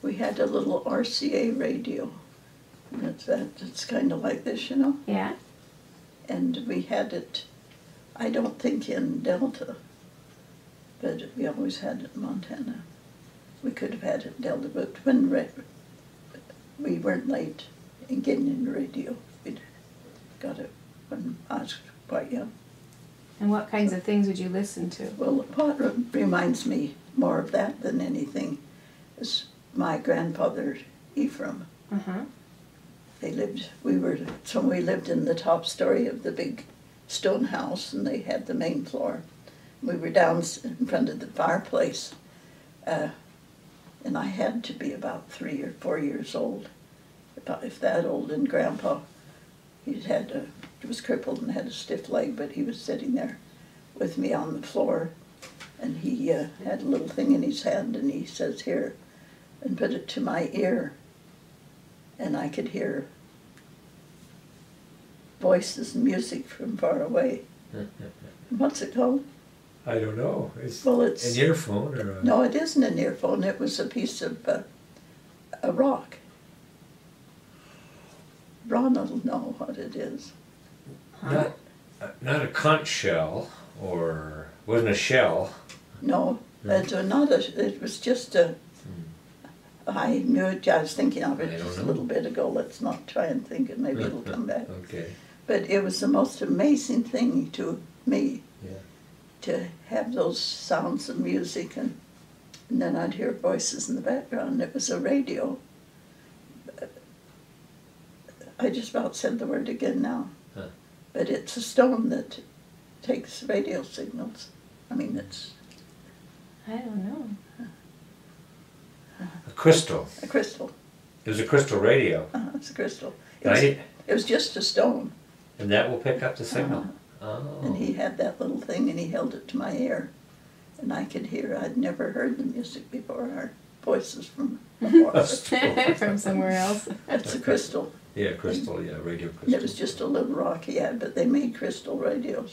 We had a little RCA radio. It's kind of like this, you know? Yeah. And we had it, I don't think in Delta, but we always had it in Montana. We could have had it in Delta, but when we weren't late in getting in the radio, we'd got it when I was quite young. And what kinds of things would you listen to? Well, what reminds me more of that than anything is my grandfather, Ephraim. Uh-huh. We lived in the top story of the big stone house, and they had the main floor. We were down in front of the fireplace, and I had to be about 3 or 4 years old, if that old. And Grandpa, he was crippled and had a stiff leg, but he was sitting there with me on the floor, and he had a little thing in his hand, and he says, "Here," and put it to my ear, and I could hear voices and music from far away. What's it called? I don't know. It's an earphone or a... No, it isn't an earphone. It was a piece of a rock. Ron will know what it is. Not a conch shell, or wasn't a shell. No, it was just a... I knew it, I was thinking of it just a little bit ago. Let's not try and think it, maybe it'll come back. Okay. But it was the most amazing thing to me, Yeah. to have those sounds of music, and then I'd hear voices in the background. It was a radio. I just about said the word again now. Huh. But it's a stone that takes radio signals. I mean, it's... I don't know. A crystal. A crystal. It was a crystal radio. It's a crystal. Right? It was just a stone. And that will pick up the signal. Oh. And he had that little thing, and he held it to my ear. And I could hear, I'd never heard the music before, our voices from afar. From somewhere else. That's a crystal. Yeah, crystal, yeah, radio crystal. And it was just a little rock he had, but they made crystal radios.